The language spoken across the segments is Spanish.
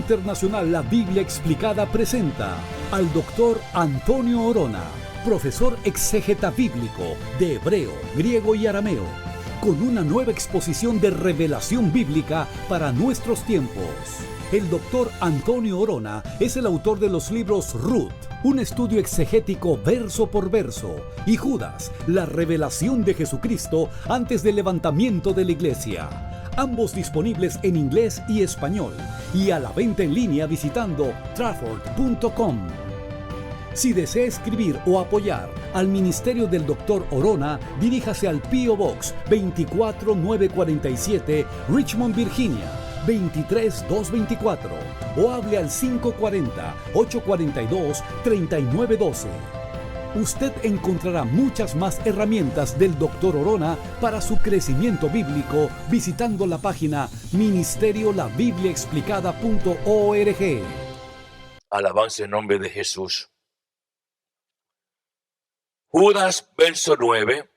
Internacional La Biblia Explicada presenta al doctor Antonio Orona, profesor exégeta bíblico de hebreo, griego y arameo, con una nueva exposición de revelación bíblica para nuestros tiempos. El doctor Antonio Orona es el autor de los libros Ruth, un estudio exegético verso por verso, y Judas, la revelación de Jesucristo antes del levantamiento de la iglesia. Ambos disponibles en inglés y español, y a la venta en línea visitando Trafford.com. Si desea escribir o apoyar al ministerio del Dr. Orona, diríjase al P.O. Box 24947, Richmond, Virginia 23224, o hable al 540-842-3912. Usted encontrará muchas más herramientas del Dr. Orona para su crecimiento bíblico visitando la página ministeriolabibliaexplicada.org. Alabanza en nombre de Jesús. Judas, verso 9.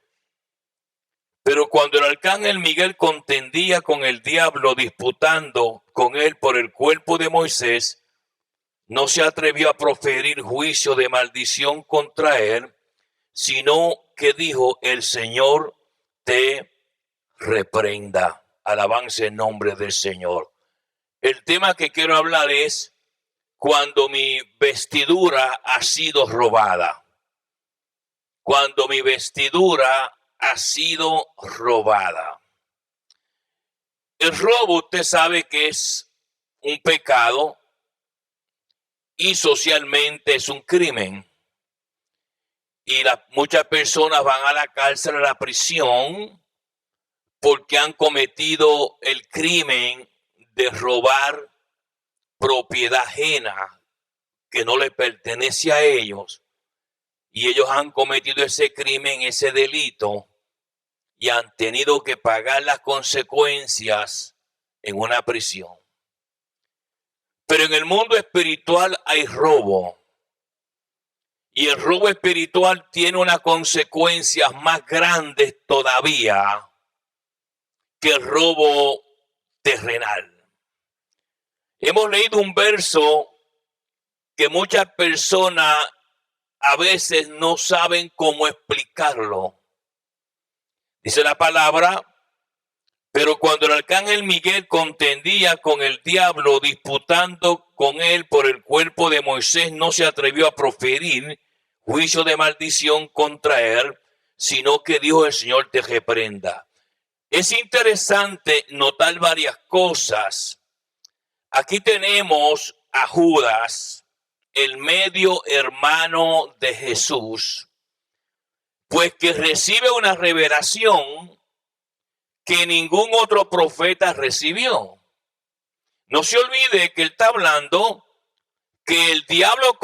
Pero cuando el arcángel Miguel contendía con el diablo, disputando con él por el cuerpo de Moisés, no se atrevió a proferir juicio de maldición contra él, sino que dijo: el Señor te reprenda. Alabanza en nombre del Señor. El tema que quiero hablar es cuando mi vestidura ha sido robada. Cuando mi vestidura ha sido robada. El robo, usted sabe que es un pecado y socialmente es un crimen. Y muchas personas van a la cárcel, a la prisión, porque han cometido el crimen de robar propiedad ajena que no le pertenece a ellos. Y ellos han cometido ese crimen, ese delito, y han tenido que pagar las consecuencias en una prisión. Pero en el mundo espiritual hay robo. Y el robo espiritual tiene unas consecuencias más grandes todavía que el robo terrenal. Hemos leído un verso que muchas personas a veces no saben cómo explicarlo. Dice la palabra: pero cuando el arcángel Miguel contendía con el diablo, disputando con él por el cuerpo de Moisés, no se atrevió a proferir juicio de maldición contra él, sino que dijo: el Señor te reprenda. Es interesante notar varias cosas. Aquí tenemos a Judas, el medio hermano de Jesús, pues que recibe una revelación que ningún otro profeta recibió. No se olvide que él está hablando que el diablo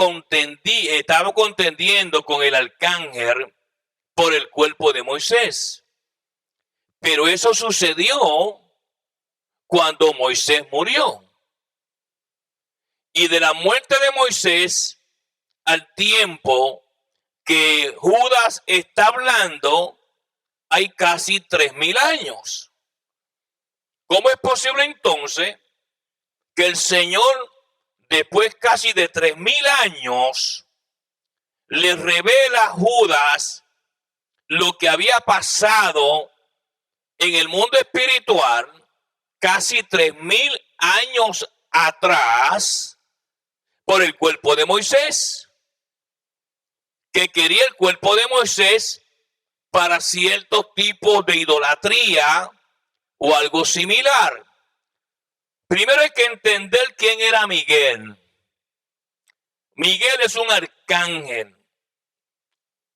estaba contendiendo con el arcángel por el cuerpo de Moisés. Pero eso sucedió cuando Moisés murió. Y de la muerte de Moisés al tiempo que Judas está hablando, hay casi 3,000 años. ¿Cómo es posible entonces que el Señor, después casi de 3,000 años, le revela a Judas lo que había pasado en el mundo espiritual casi 3,000 años atrás por el cuerpo de Moisés? Que quería el cuerpo de Moisés para ciertos tipos de idolatría o algo similar. Primero hay que entender quién era Miguel. Miguel es un arcángel.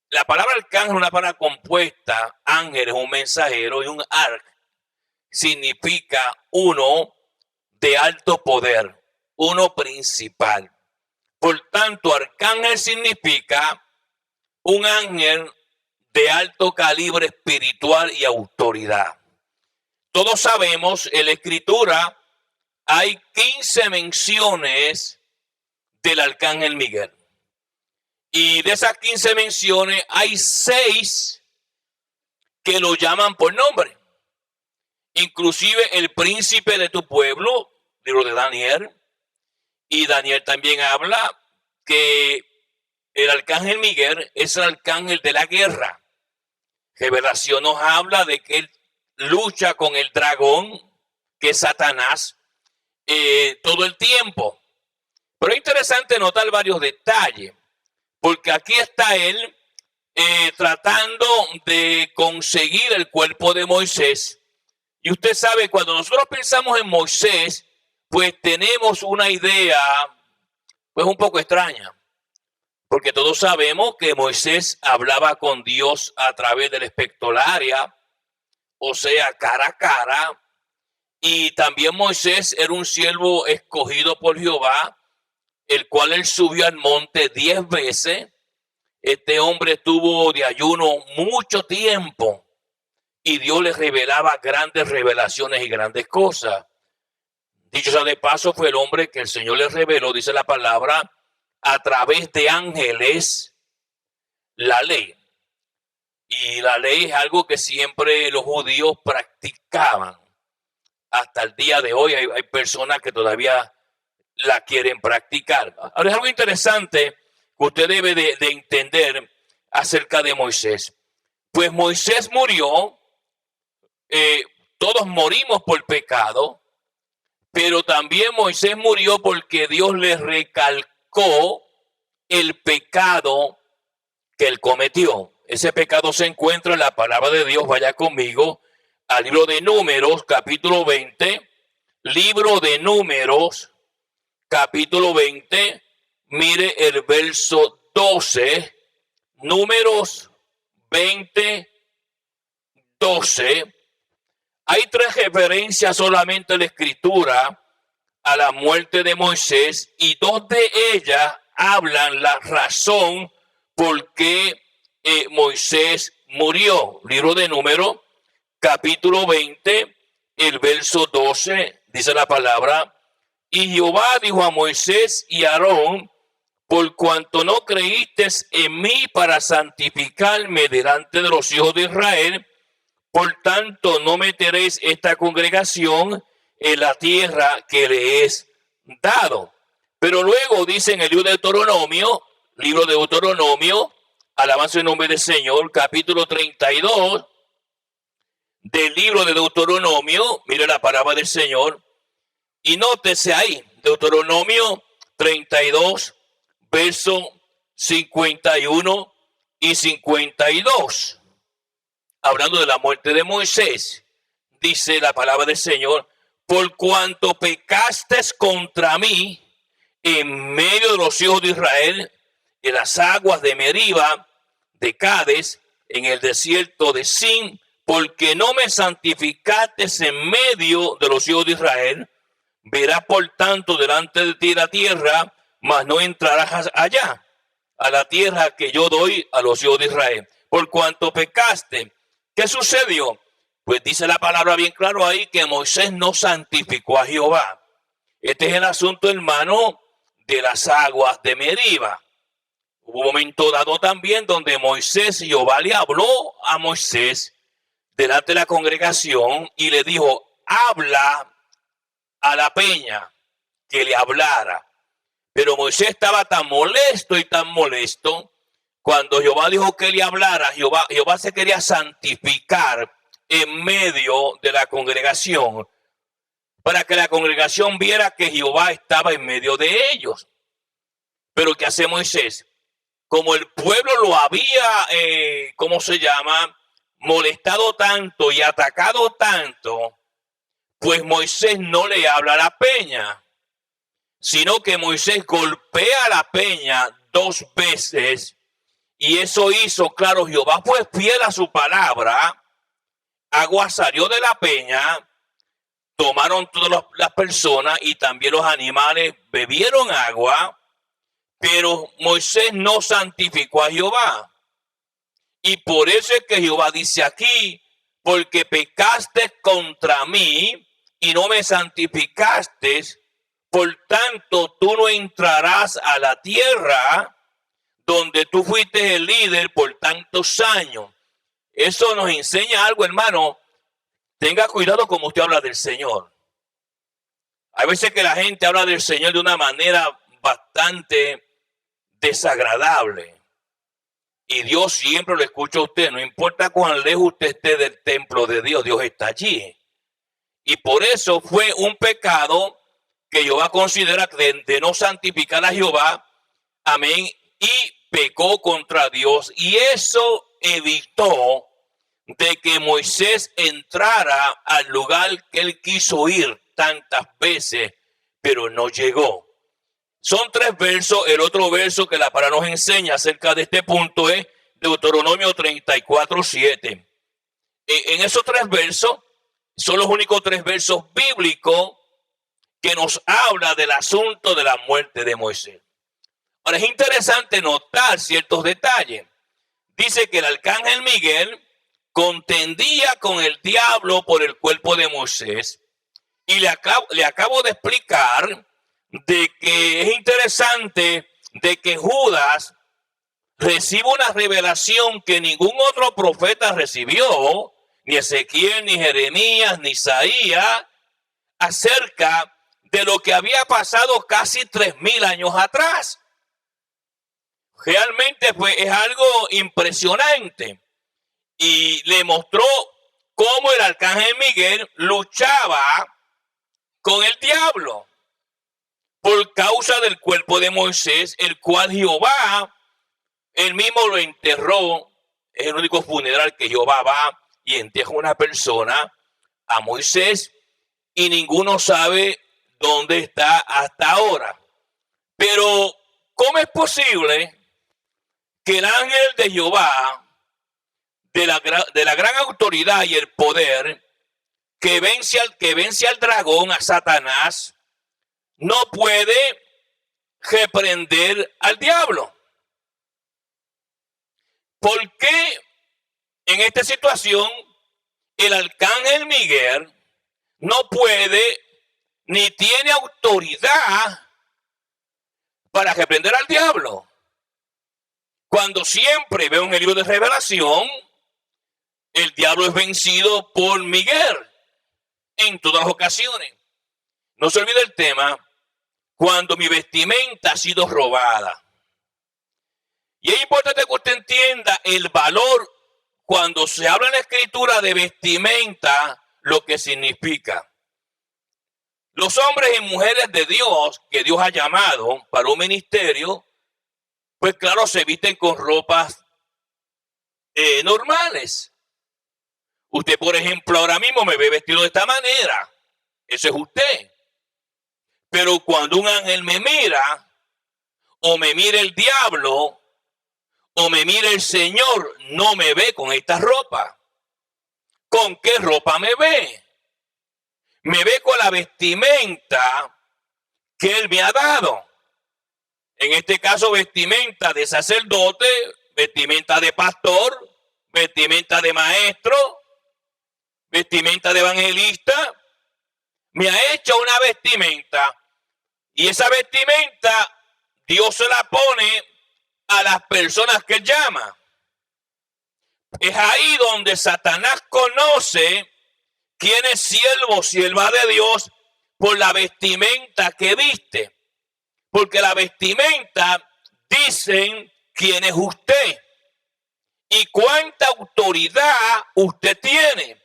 La palabra arcángel es una palabra compuesta. Ángel es un mensajero y un arc significa uno de alto poder, uno principal. Por tanto, arcángel significa un ángel de alto calibre espiritual y autoridad. Todos sabemos, en la Escritura hay 15 menciones del arcángel Miguel. Y de esas 15 menciones hay 6 que lo llaman por nombre. Inclusive el príncipe de tu pueblo, libro de Daniel, Y Daniel también habla que el arcángel Miguel es el arcángel de la guerra. Revelación nos habla de que él lucha con el dragón, que es Satanás, todo el tiempo. Pero es interesante notar varios detalles, porque aquí está él tratando de conseguir el cuerpo de Moisés. Y usted sabe, cuando nosotros pensamos en Moisés, pues tenemos una idea pues un poco extraña, porque todos sabemos que Moisés hablaba con Dios a través de la espectolaria, o sea, cara a cara, y también Moisés era un siervo escogido por Jehová, el cual él subió al monte 10 veces. Este hombre estuvo de ayuno mucho tiempo y Dios le revelaba grandes revelaciones y grandes cosas. Dicho sea de paso, fue el hombre que el Señor le reveló, dice la palabra, a través de ángeles, la ley. Y la ley es algo que siempre los judíos practicaban. Hasta el día de hoy hay personas que todavía la quieren practicar. Ahora es algo interesante que usted debe de entender acerca de Moisés. Pues Moisés murió, todos morimos por pecado, pero también Moisés murió porque Dios le recalcó el pecado que él cometió. Ese pecado se encuentra en la palabra de Dios. Vaya conmigo al libro de Números, capítulo 20. Libro de Números, capítulo 20. Mire el verso 12. Números 20, 12. Hay 3 referencias solamente en la escritura a la muerte de Moisés, y 2 de ellas hablan la razón por qué Moisés murió. Libro de Números, capítulo 20, el verso 12, dice la palabra: y Jehová dijo a Moisés y a Aarón: por cuanto no creísteis en mí para santificarme delante de los hijos de Israel, por tanto no meteréis esta congregación en la tierra que le es dado. Pero luego dice en el libro de Deuteronomio, alabanza el nombre del Señor, capítulo 32 del libro de Deuteronomio, mire la palabra del Señor, y nótese ahí, Deuteronomio 32, verso 51 y 52. Hablando de la muerte de Moisés, dice la palabra del Señor: por cuanto pecaste contra mí en medio de los hijos de Israel, en las aguas de Meriba, de Cades, en el desierto de Sin, porque no me santificaste en medio de los hijos de Israel, verás por tanto delante de ti la tierra, mas no entrarás allá, a la tierra que yo doy a los hijos de Israel. Por cuanto pecaste. ¿Qué sucedió? Pues dice la palabra bien claro ahí que Moisés no santificó a Jehová. Este es el asunto, hermano, de las aguas de Meriba. Hubo un momento dado también donde Jehová le habló a Moisés delante de la congregación y le dijo: habla a la peña, que le hablara. Pero Moisés estaba tan molesto, cuando Jehová dijo que le hablara, Jehová se quería santificar en medio de la congregación, para que la congregación viera que Jehová estaba en medio de ellos. Pero ¿qué hace Moisés? Como el pueblo lo había, molestado tanto y atacado tanto, pues Moisés no le habla a la peña, sino que Moisés golpea a la peña 2 veces. Y eso hizo, claro, Jehová fue fiel a su palabra. Agua salió de la peña, tomaron todas las personas y también los animales bebieron agua, pero Moisés no santificó a Jehová. Y por eso es que Jehová dice aquí: porque pecaste contra mí y no me santificaste, por tanto tú no entrarás a la tierra donde tú fuiste el líder por tantos años. Eso nos enseña algo, hermano. Tenga cuidado como usted habla del Señor. Hay veces que la gente habla del Señor de una manera bastante desagradable. Y Dios siempre lo escucha a usted. No importa cuán lejos usted esté del templo de Dios, Dios está allí. Y por eso fue un pecado que Jehová considera de no santificar a Jehová. Amén. Y pecó contra Dios. Y eso evitó de que Moisés entrara al lugar que él quiso ir tantas veces, pero no llegó. Son 3 versos. El otro verso que la palabra nos enseña acerca de este punto es Deuteronomio 34:7. En esos 3 versos son los únicos 3 versos bíblicos que nos habla del asunto de la muerte de Moisés. Ahora es interesante notar ciertos detalles. Dice que el arcángel Miguel contendía con el diablo por el cuerpo de Moisés. Y le acabo de explicar de que es interesante de que Judas recibe una revelación que ningún otro profeta recibió, ni Ezequiel, ni Jeremías, ni Isaías, acerca de lo que había pasado casi 3000 años atrás. Realmente es algo impresionante. Y le mostró cómo el arcángel Miguel luchaba con el diablo por causa del cuerpo de Moisés, el cual Jehová, él mismo lo enterró. Es el único funeral que Jehová va y entierra a una persona, a Moisés, y ninguno sabe dónde está hasta ahora. Pero, ¿cómo es posible que el ángel de Jehová, de la gran autoridad y el poder, que vence al dragón, a Satanás, no puede reprender al diablo? ¿Por qué en esta situación el arcángel Miguel no puede ni tiene autoridad para reprender al diablo? Cuando siempre veo en el libro de Revelación, el diablo es vencido por Miguel en todas las ocasiones. No se olvide el tema, cuando mi vestimenta ha sido robada. Y es importante que usted entienda el valor cuando se habla en la escritura de vestimenta, lo que significa. Los hombres y mujeres de Dios, que Dios ha llamado para un ministerio, pues claro, se visten con ropas normales. Usted, por ejemplo, ahora mismo me ve vestido de esta manera. Eso es usted. Pero cuando un ángel me mira, o me mira el diablo, o me mira el Señor, no me ve con esta ropa. ¿Con qué ropa me ve? Me ve con la vestimenta que Él me ha dado. En este caso, vestimenta de sacerdote, vestimenta de pastor, vestimenta de maestro, vestimenta de evangelista. Me ha hecho una vestimenta, y esa vestimenta Dios se la pone a las personas que Él llama. Es ahí donde Satanás conoce quién es siervo, sierva de Dios, por la vestimenta que viste. Porque la vestimenta dicen quién es usted y cuánta autoridad usted tiene.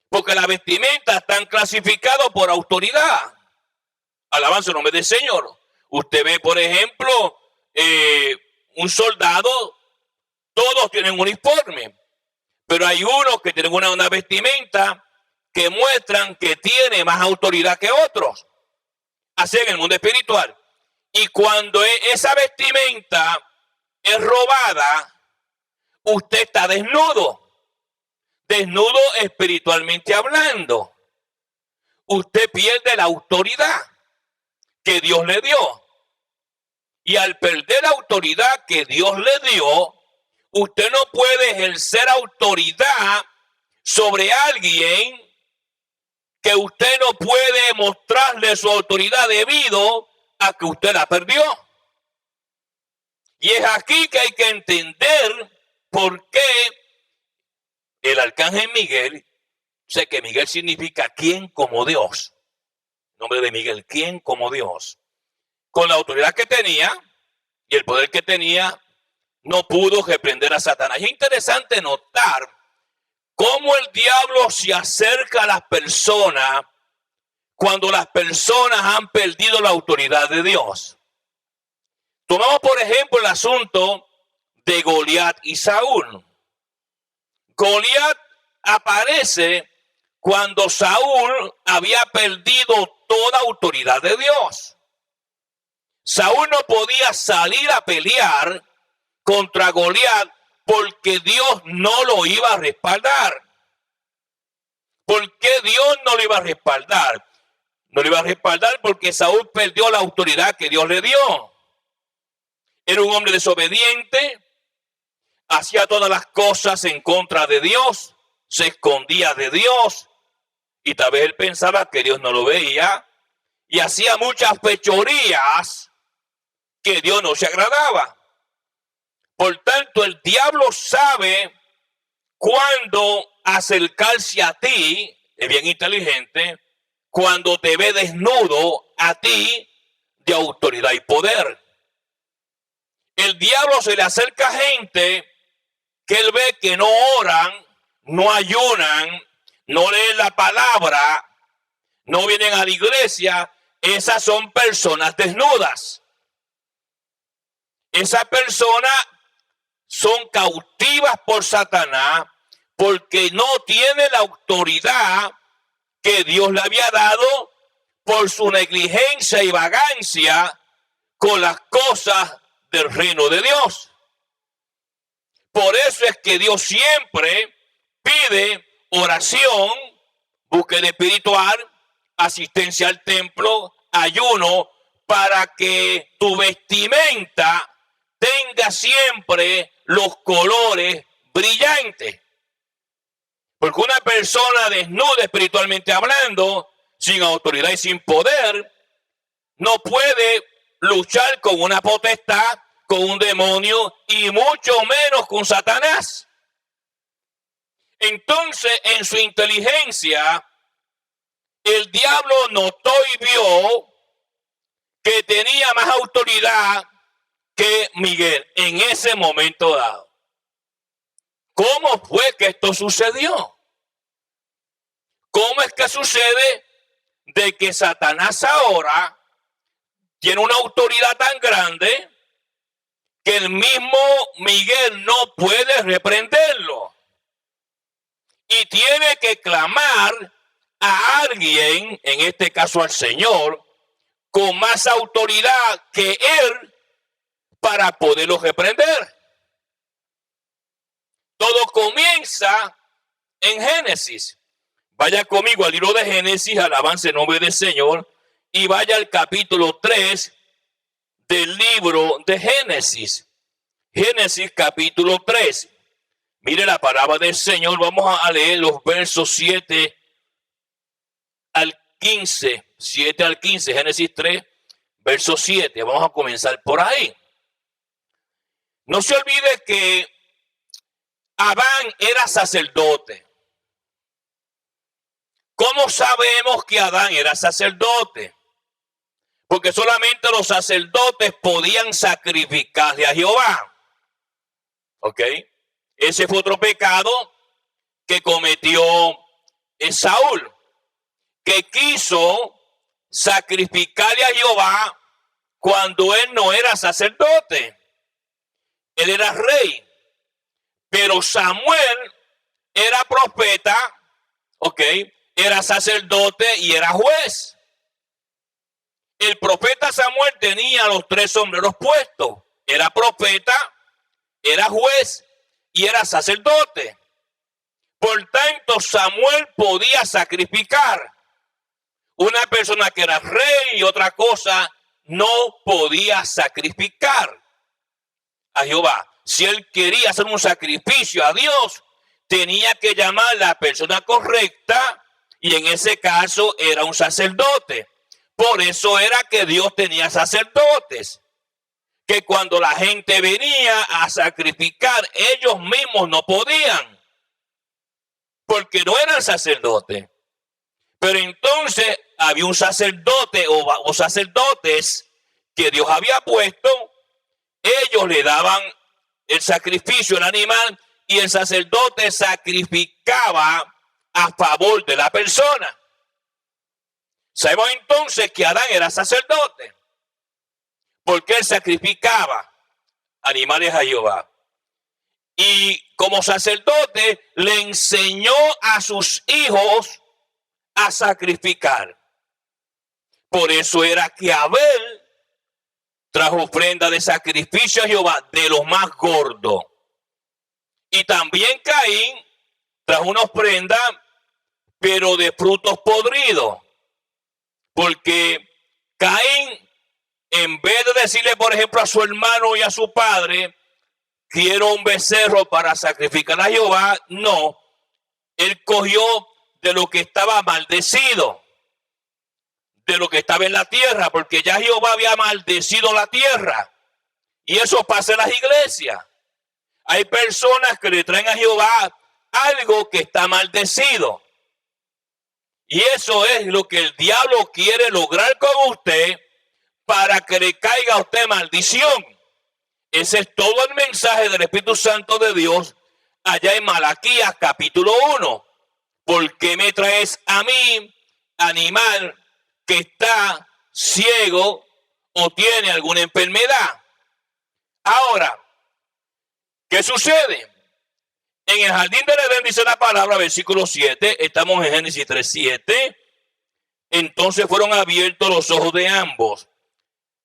Porque las vestimentas están clasificadas por autoridad. Alabanza el nombre del Señor. Usted ve, por ejemplo, un soldado, todos tienen un uniforme, pero hay unos que tienen una vestimenta que muestran que tiene más autoridad que otros. Así en el mundo espiritual. Y cuando esa vestimenta es robada, usted está desnudo. Desnudo espiritualmente hablando. Usted pierde la autoridad que Dios le dio. Y al perder la autoridad que Dios le dio, usted no puede ejercer autoridad sobre alguien que usted no puede mostrarle su autoridad debido a que usted la perdió. Y es aquí que hay que entender por qué el arcángel Miguel, sé que Miguel significa quien como Dios. nombre de Miguel. ¿Quién como Dios? Con la autoridad que tenía y el poder que tenía, no pudo reprender a Satanás. Y es interesante notar cómo el diablo se acerca a las personas cuando las personas han perdido la autoridad de Dios. Tomamos, por ejemplo, el asunto de Goliat y Saúl. Goliat aparece cuando Saúl había perdido toda autoridad de Dios. Saúl no podía salir a pelear contra Goliat porque Dios no lo iba a respaldar. ¿Por qué Dios no lo iba a respaldar? No lo iba a respaldar porque Saúl perdió la autoridad que Dios le dio. Era un hombre desobediente, hacía todas las cosas en contra de Dios, se escondía de Dios y tal vez él pensaba que Dios no lo veía y hacía muchas fechorías que Dios no se agradaba. Por tanto, el diablo sabe cuándo acercarse a ti, es bien inteligente, cuando te ve desnudo a ti de autoridad y poder. El diablo se le acerca a gente que él ve que no oran, no ayunan, no leen la palabra, no vienen a la iglesia. Esas son personas desnudas. Esas personas son cautivas por Satanás porque no tienen la autoridad que Dios le había dado por su negligencia y vagancia con las cosas del reino de Dios. Por eso es que Dios siempre pide oración, búsqueda espiritual, asistencia al templo, ayuno, para que tu vestimenta tenga siempre los colores brillantes. Porque una persona desnuda espiritualmente hablando, sin autoridad y sin poder, no puede luchar con una potestad, con un demonio y mucho menos con Satanás. Entonces, en su inteligencia, el diablo notó y vio que tenía más autoridad que Miguel en ese momento dado. ¿Cómo fue que esto sucedió? ¿Cómo es que sucede de que Satanás ahora tiene una autoridad tan grande que el mismo Miguel no puede reprenderlo? Y tiene que clamar a alguien, en este caso al Señor, con más autoridad que él para poderlo reprender. Todo comienza en Génesis. Vaya conmigo al libro de Génesis, alabanza el nombre del Señor, y vaya al capítulo 3 del libro de Génesis. Génesis capítulo 3. Mire la palabra del Señor. Vamos a leer los versos 7 al 15. 7 al 15, Génesis 3, verso 7. Vamos a comenzar por ahí. No se olvide que Adán era sacerdote. ¿Cómo sabemos que Adán era sacerdote? Porque solamente los sacerdotes podían sacrificarle a Jehová. ¿Ok? Ese fue otro pecado que cometió Saúl, que quiso sacrificarle a Jehová cuando él no era sacerdote. Él era rey. Pero Samuel era profeta, ¿ok? Era sacerdote y era juez. El profeta Samuel tenía los tres sombreros puestos. Era profeta, era juez y era sacerdote. Por tanto, Samuel podía sacrificar. Una persona que era rey y otra cosa no podía sacrificar a Jehová. Si él quería hacer un sacrificio a Dios, tenía que llamar a la persona correcta y en ese caso era un sacerdote. Por eso era que Dios tenía sacerdotes, que cuando la gente venía a sacrificar, ellos mismos no podían, porque no eran sacerdotes. Pero entonces había un sacerdote o sacerdotes que Dios había puesto. Ellos le daban el sacrificio, el animal, y el sacerdote sacrificaba a favor de la persona. Sabemos entonces que Adán era sacerdote, porque él sacrificaba animales a Jehová. Y como sacerdote le enseñó a sus hijos a sacrificar. Por eso era que Abel trajo ofrenda de sacrificio a Jehová de los más gordos. Y también Caín trajo una ofrenda, pero de frutos podridos. Porque Caín, en vez de decirle, por ejemplo, a su hermano y a su padre, quiero un becerro para sacrificar a Jehová, no. Él cogió de lo que estaba maldecido, de lo que estaba en la tierra, porque ya Jehová había maldecido la tierra. Y eso pasa en las iglesias. Hay personas que le traen a Jehová algo que está maldecido. Y eso es lo que el diablo quiere lograr con usted para que le caiga a usted maldición. Ese es todo el mensaje del Espíritu Santo de Dios allá en Malaquías capítulo 1. ¿Por qué me traes a mí, animal que está ciego o tiene alguna enfermedad? Ahora, ¿qué sucede? En el jardín del Edén dice la palabra, versículo 7, estamos en Génesis 3:7. Entonces fueron abiertos los ojos de ambos.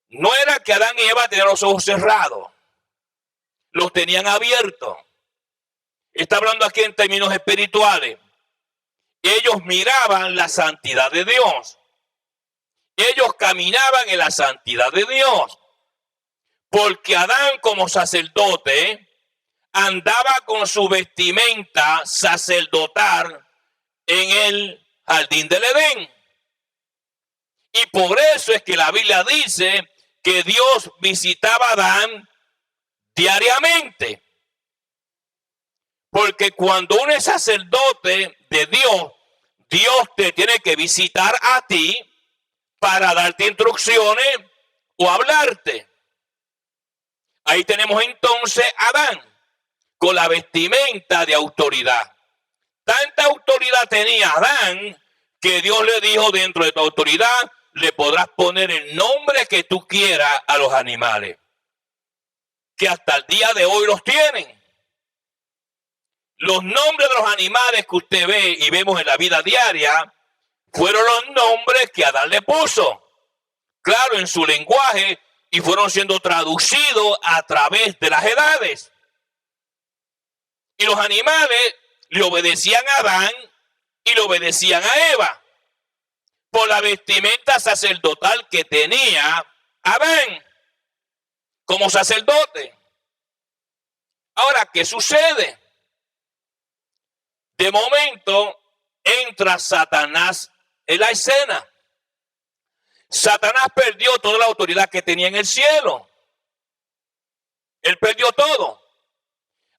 No era que Adán y Eva tenían los ojos cerrados, los tenían abiertos. Está hablando aquí en términos espirituales. Ellos miraban la santidad de Dios. Ellos caminaban en la santidad de Dios. Porque Adán, como sacerdote, andaba con su vestimenta sacerdotal en el jardín del Edén. Y por eso es que la Biblia dice que Dios visitaba a Adán diariamente. Porque cuando uno es sacerdote de Dios, Dios te tiene que visitar a ti para darte instrucciones o hablarte. Ahí tenemos entonces a Adán con la vestimenta de autoridad. Tanta autoridad tenía Adán que Dios le dijo, dentro de tu autoridad le podrás poner el nombre que tú quieras a los animales, que hasta el día de hoy los tienen. Los nombres de los animales que usted ve y vemos en la vida diaria fueron los nombres que Adán le puso, claro, en su lenguaje, y fueron siendo traducidos a través de las edades. Y los animales le obedecían a Adán y le obedecían a Eva por la vestimenta sacerdotal que tenía Adán como sacerdote. Ahora, ¿qué sucede? De momento entra Satanás en la escena. Satanás perdió toda la autoridad que tenía en el cielo. Él perdió todo.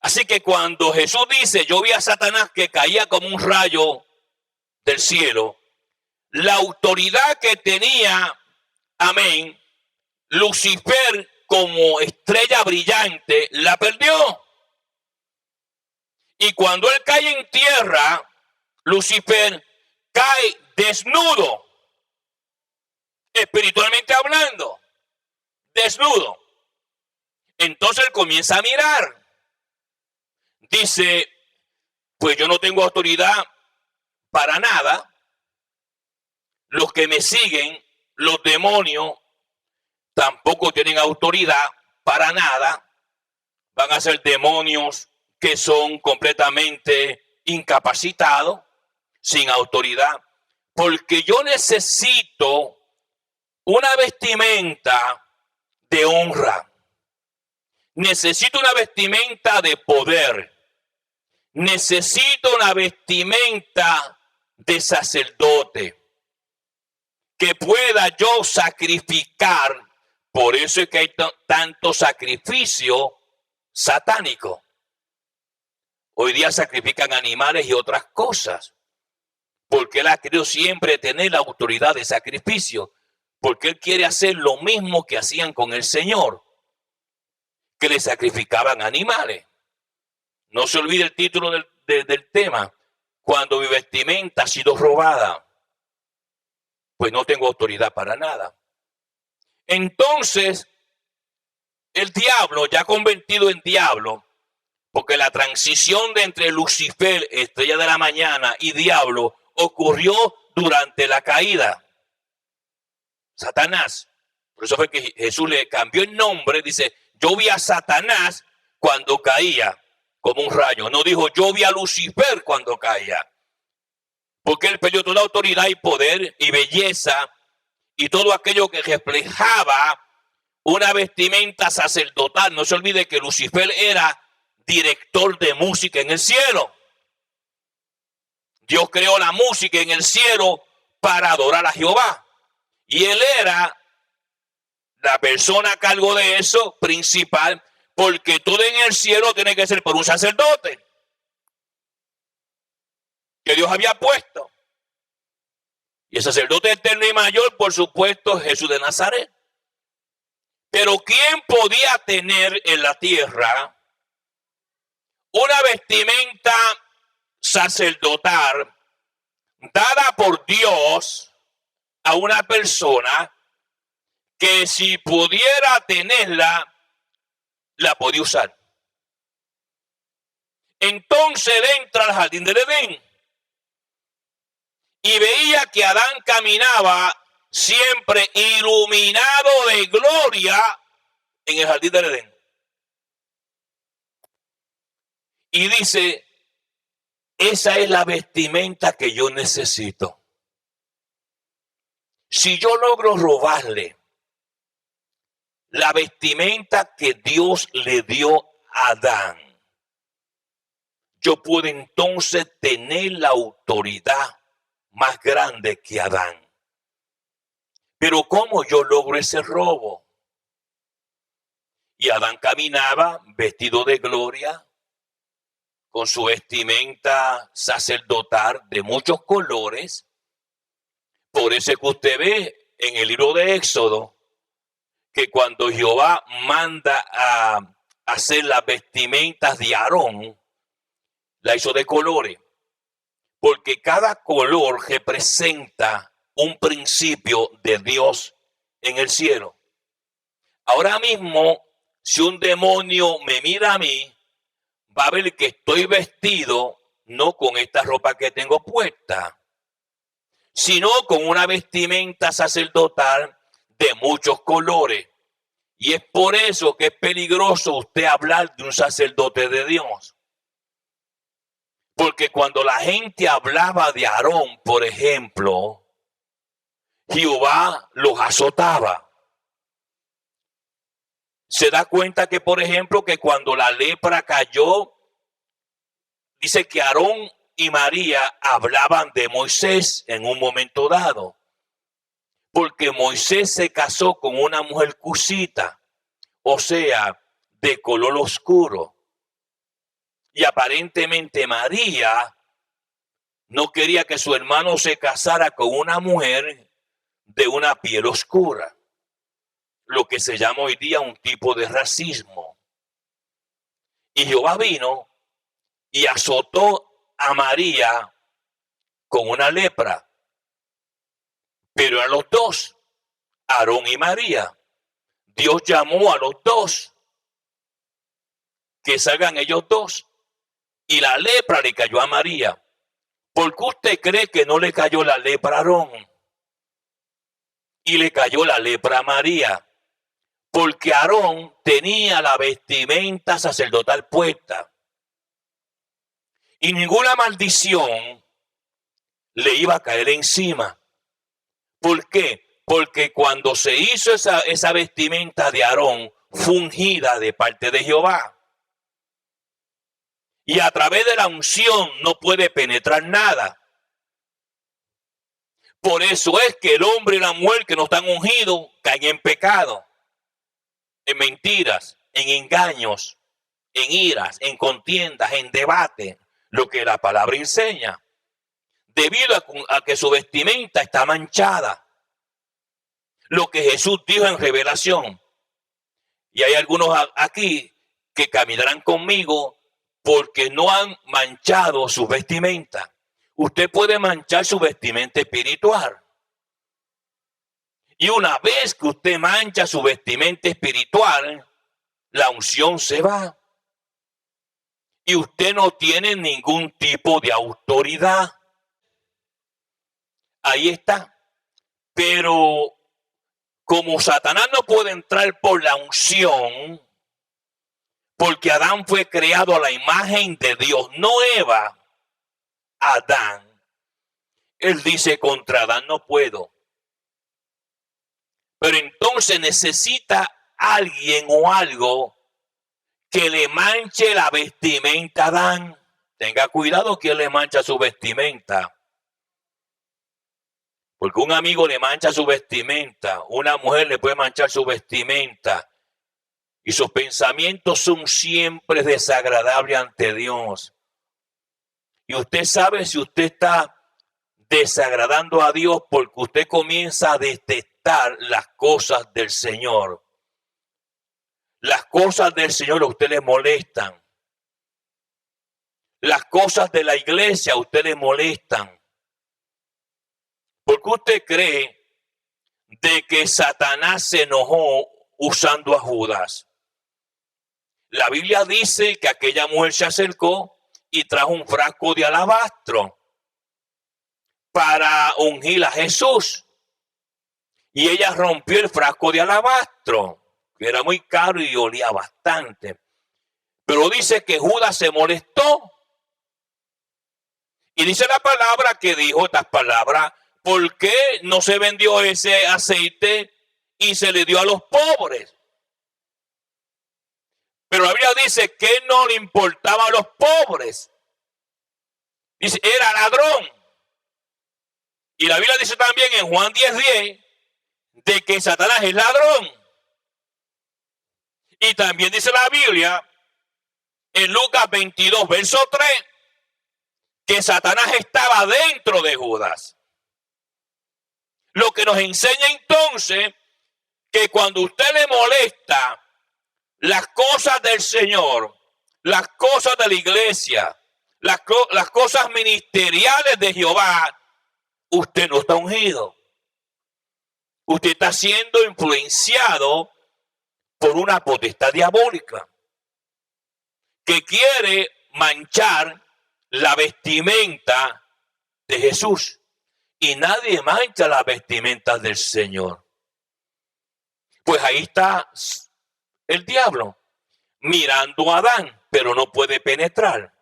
Así que cuando Jesús dice, yo vi a Satanás que caía como un rayo del cielo, la autoridad que tenía, amén, Lucifer como estrella brillante, la perdió. Y cuando él cae en tierra, Lucifer cae desnudo, espiritualmente hablando, desnudo. Entonces él comienza a mirar. Dice, pues yo no tengo autoridad para nada. Los que me siguen, los demonios, tampoco tienen autoridad para nada. Van a ser demonios que son completamente incapacitados, sin autoridad. Porque yo necesito una vestimenta de honra. Necesito una vestimenta de poder. Necesito una vestimenta de sacerdote que pueda yo sacrificar. Por eso es que hay tanto sacrificio satánico. Hoy día sacrifican animales y otras cosas. porque él ha querido siempre tener la autoridad de sacrificio, porque él quiere hacer lo mismo que hacían con el Señor, que le sacrificaban animales. No se olvide el título del tema: cuando mi vestimenta ha sido robada, pues no tengo autoridad para nada. Entonces, el diablo, ya convertido en diablo, porque la transición de entre Lucifer, estrella de la mañana, y diablo ocurrió durante la caída. Satanás. Por eso fue que Jesús le cambió el nombre. Dice, yo vi a Satanás cuando caía como un rayo. No dijo, yo vi a Lucifer cuando caía. Porque él perdió toda autoridad y poder y belleza y todo aquello que reflejaba una vestimenta sacerdotal. No se olvide que Lucifer era director de música en el cielo. Dios creó la música en el cielo para adorar a Jehová. Y él era la persona a cargo de eso, principal, porque todo en el cielo tiene que ser por un sacerdote que Dios había puesto. Y el sacerdote eterno y mayor, por supuesto, Jesús de Nazaret. Pero ¿quién podía tener en la tierra una vestimenta sacerdotal dada por Dios a una persona que si pudiera tenerla, la podía usar? Entonces entra al jardín del Edén y veía que Adán caminaba siempre iluminado de gloria en el jardín del Edén. Y dice, esa es la vestimenta que yo necesito. Si yo logro robarle la vestimenta que Dios le dio a Adán, yo puedo entonces tener la autoridad más grande que Adán. Pero ¿cómo yo logro ese robo? Y Adán caminaba vestido de gloria, con su vestimenta sacerdotal de muchos colores. Por eso es que usted ve en el libro de Éxodo que cuando Jehová manda a hacer las vestimentas de Aarón, la hizo de colores, porque cada color representa un principio de Dios en el cielo. Ahora mismo, si un demonio me mira a mí, va a ver que estoy vestido no con esta ropa que tengo puesta, sino con una vestimenta sacerdotal de muchos colores. Y es por eso que es peligroso usted hablar de un sacerdote de Dios. Porque cuando la gente hablaba de Aarón, por ejemplo, Jehová los azotaba. Se da cuenta que, por ejemplo, que cuando la lepra cayó, dice que Aarón y María hablaban de Moisés en un momento dado. Porque Moisés se casó con una mujer cusita, o sea, de color oscuro. Y aparentemente María no quería que su hermano se casara con una mujer de una piel oscura, lo que se llama hoy día un tipo de racismo. Y Jehová vino y azotó a María con una lepra. Pero a los dos, Aarón y María, Dios llamó a los dos, que salgan ellos dos, y la lepra le cayó a María. ¿Por qué usted cree que no le cayó la lepra a Aarón y le cayó la lepra a María? Porque Aarón tenía la vestimenta sacerdotal puesta y ninguna maldición le iba a caer encima. ¿Por qué? Porque cuando se hizo esa vestimenta de Aarón, fue ungida de parte de Jehová. Y a través de la unción no puede penetrar nada. Por eso es que el hombre y la mujer que no están ungidos caen en pecado, en mentiras, en engaños, en iras, en contiendas, en debate, lo que la palabra enseña. debido a que su vestimenta está manchada. Lo que Jesús dijo en Revelación. Y hay algunos aquí que caminarán conmigo porque no han manchado su vestimenta. Usted puede manchar su vestimenta espiritual. Y una vez que usted mancha su vestimenta espiritual, la unción se va. Y usted no tiene ningún tipo de autoridad. Ahí está. Pero como Satanás no puede entrar por la unción, porque Adán fue creado a la imagen de Dios, no Eva, Adán. Él dice, contra Adán no puedo. Pero entonces necesita alguien o algo que le manche la vestimenta a Adán. Tenga cuidado que él le mancha su vestimenta. Porque un amigo le mancha su vestimenta, una mujer le puede manchar su vestimenta. Y sus pensamientos son siempre desagradables ante Dios. Y usted sabe si usted está desagradando a Dios porque usted comienza a detestar las cosas del Señor. Las cosas del Señor a usted le molestan. Las cosas de la iglesia a usted le molestan. ¿Por qué usted cree de que Satanás se enojó usando a Judas? La Biblia dice que aquella mujer se acercó y trajo un frasco de alabastro para ungir a Jesús. Y ella rompió el frasco de alabastro, que era muy caro y olía bastante. Pero dice que Judas se molestó. Y dice la palabra que dijo estas palabras: ¿por qué no se vendió ese aceite y se le dio a los pobres? Pero la Biblia dice que no le importaba a los pobres. Dice, era ladrón. Y la Biblia dice también en Juan 10:10 de que Satanás es ladrón. Y también dice la Biblia en Lucas 22, verso 3, que Satanás estaba dentro de Judas. Lo que nos enseña entonces que cuando usted le molesta las cosas del Señor, las cosas de la iglesia, las cosas ministeriales de Jehová, usted no está ungido. Usted está siendo influenciado por una potestad diabólica que quiere manchar la vestimenta de Jesús. Y nadie mancha las vestimentas del Señor. Pues ahí está el diablo mirando a Adán, pero no puede penetrar.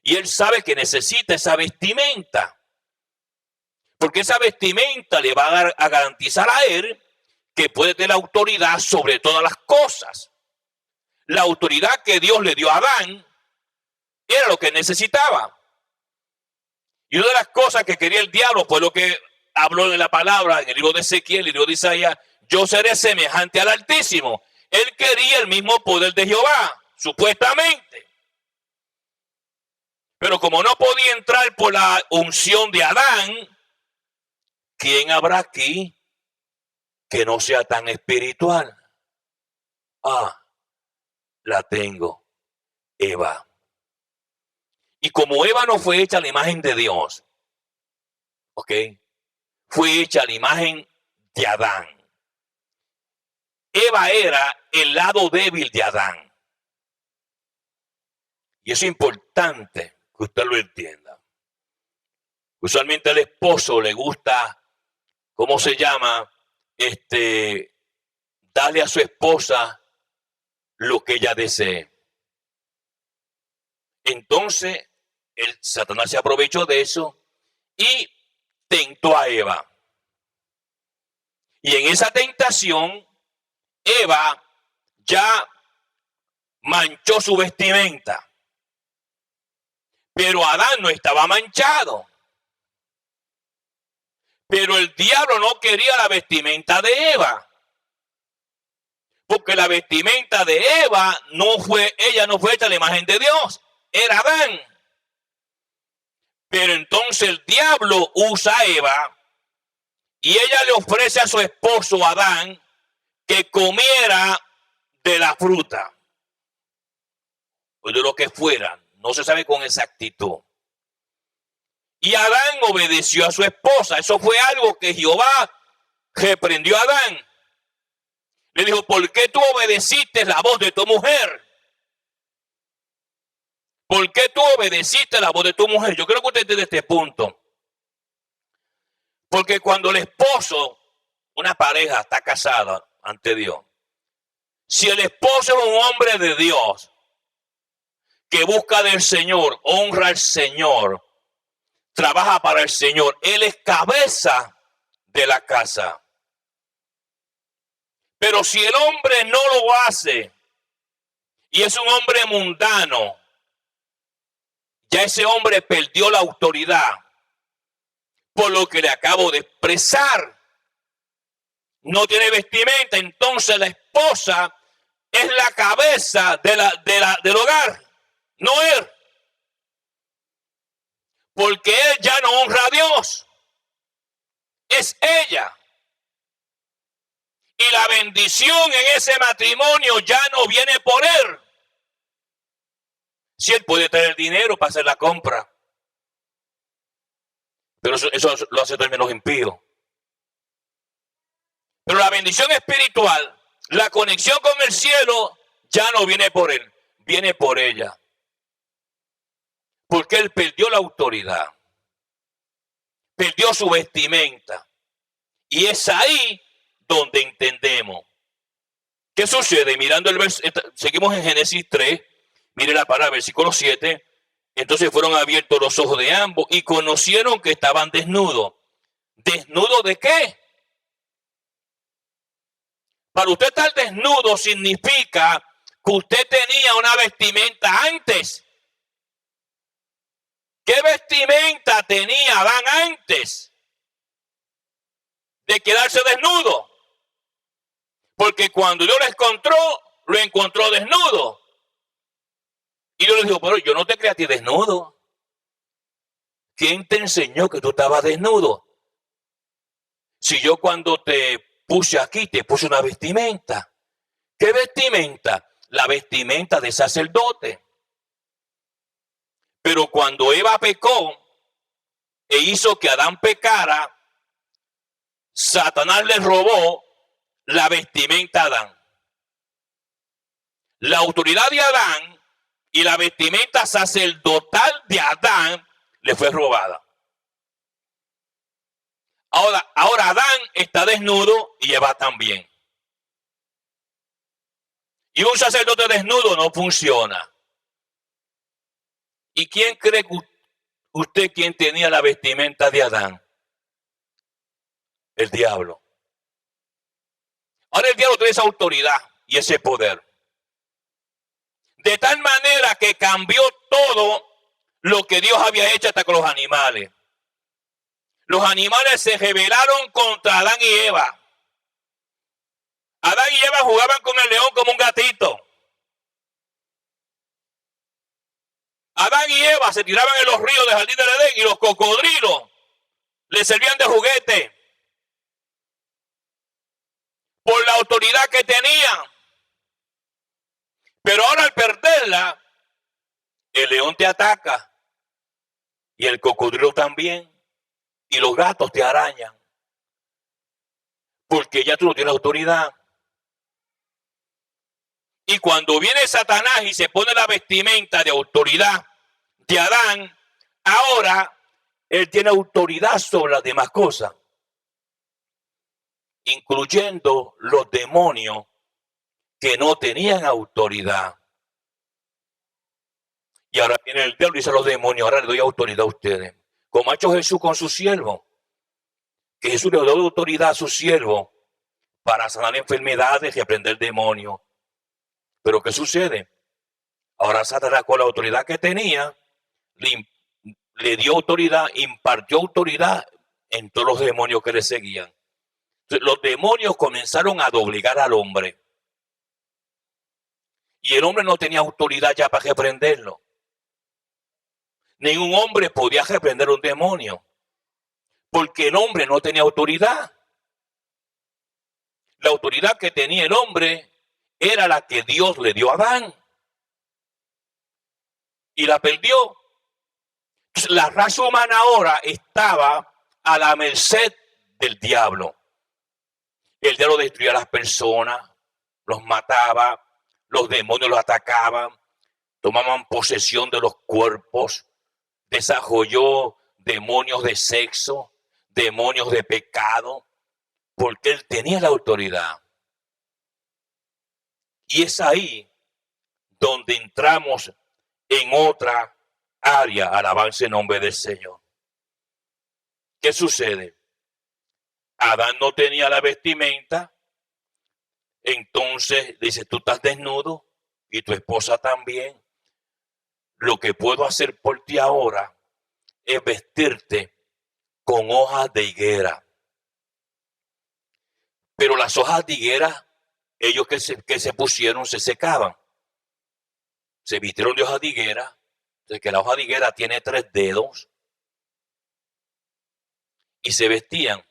Y él sabe que necesita esa vestimenta, porque esa vestimenta le va a garantizar a él que puede tener autoridad sobre todas las cosas. La autoridad que Dios le dio a Adán era lo que necesitaba. Y una de las cosas que quería el diablo fue lo que habló en la palabra, en el libro de Ezequiel, el libro de Isaías: yo seré semejante al Altísimo. Él quería el mismo poder de Jehová, supuestamente. Pero como no podía entrar por la unción de Adán, ¿quién habrá aquí que no sea tan espiritual? La tengo, Eva. Y como Eva no fue hecha a la imagen de Dios, ¿ok? Fue hecha a la imagen de Adán. Eva era el lado débil de Adán. Y es importante que usted lo entienda. Usualmente al esposo le gusta, ¿cómo se llama? Darle a su esposa lo que ella desee. Entonces, Satanás se aprovechó de eso y tentó a Eva. Y en esa tentación, Eva ya manchó su vestimenta. Pero Adán no estaba manchado. Pero el diablo no quería la vestimenta de Eva. Porque la vestimenta de Eva ella no fue hecha a la imagen de Dios. Era Adán. Pero entonces el diablo usa a Eva y ella le ofrece a su esposo Adán que comiera de la fruta o de lo que fuera, no se sabe con exactitud. Y Adán obedeció a su esposa. Eso fue algo que Jehová reprendió a Adán. Le dijo, ¿por qué tú obedeciste la voz de tu mujer? ¿Por qué tú obedeciste la voz de tu mujer? Yo creo que usted entiende este punto. Porque cuando el esposo, una pareja está casada ante Dios, si el esposo es un hombre de Dios, que busca del Señor, honra al Señor, trabaja para el Señor, él es cabeza de la casa. Pero si el hombre no lo hace y es un hombre mundano, ya ese hombre perdió la autoridad por lo que le acabo de expresar. No tiene vestimenta, entonces la esposa es la cabeza del hogar, no él. Porque él ya no honra a Dios, es ella. Y la bendición en ese matrimonio ya no viene por él. Si él puede tener dinero para hacer la compra, pero eso lo hace también los impíos. Pero la bendición espiritual, la conexión con el cielo, ya no viene por él, viene por ella. Porque él perdió la autoridad, perdió su vestimenta. Y es ahí donde entendemos. ¿Qué sucede? Mirando el verso, seguimos en Génesis 3, mire la palabra, versículo 7. Entonces fueron abiertos los ojos de ambos y conocieron que estaban desnudos. ¿Desnudos de qué? Para usted estar desnudo significa que usted tenía una vestimenta antes. ¿Qué vestimenta tenía Adán antes de quedarse desnudo? Porque cuando Dios lo encontró desnudo. Y Dios le dijo, pero yo no te creé a ti desnudo. ¿Quién te enseñó que tú estabas desnudo? Si yo cuando te puse aquí, te puse una vestimenta. ¿Qué vestimenta? La vestimenta de sacerdote. Pero cuando Eva pecó e hizo que Adán pecara, Satanás le robó la vestimenta a Adán. La autoridad de Adán y la vestimenta sacerdotal de Adán le fue robada. Ahora Adán está desnudo y Eva también. Y un sacerdote desnudo no funciona. ¿Y quién cree que usted quién tenía la vestimenta de Adán? El diablo. Ahora el diablo tiene esa autoridad y ese poder. De tal manera que cambió todo lo que Dios había hecho hasta con los animales. Los animales se rebelaron contra Adán y Eva. Adán y Eva jugaban con el león como un gatito. Adán y Eva se tiraban en los ríos del jardín del Edén y los cocodrilos les servían de juguete por la autoridad que tenían. Pero ahora al perderla, el león te ataca y el cocodrilo también y los gatos te arañan porque ya tú no tienes autoridad. Y cuando viene Satanás y se pone la vestimenta de autoridad de Adán, ahora él tiene autoridad sobre las demás cosas, incluyendo los demonios que no tenían autoridad. Y ahora viene el diablo y dice a los demonios, ahora le doy autoridad a ustedes. Como ha hecho Jesús con su siervo, que Jesús le dio autoridad a su siervo para sanar enfermedades y reprender demonios. Pero ¿qué sucede? Ahora Satanás con la autoridad que tenía, le dio autoridad, impartió autoridad en todos los demonios que le seguían. Entonces, los demonios comenzaron a doblegar al hombre. Y el hombre no tenía autoridad ya para reprenderlo. Ningún hombre podía reprender un demonio, porque el hombre no tenía autoridad. La autoridad que tenía el hombre era la que Dios le dio a Adán. Y la perdió. Entonces, la raza humana ahora estaba a la merced del diablo. El diablo destruía a las personas, los mataba, los demonios los atacaban, tomaban posesión de los cuerpos, desarrolló demonios de sexo, demonios de pecado, porque él tenía la autoridad. Y es ahí donde entramos en otra área, alabanza en nombre del Señor. ¿Qué sucede? Adán no tenía la vestimenta, entonces dice, tú estás desnudo y tu esposa también. Lo que puedo hacer por ti ahora es vestirte con hojas de higuera. Pero las hojas de higuera, ellos que se pusieron, se secaban. Se vistieron de hojas de higuera, de que la hoja de higuera tiene 3 dedos, y se vestían.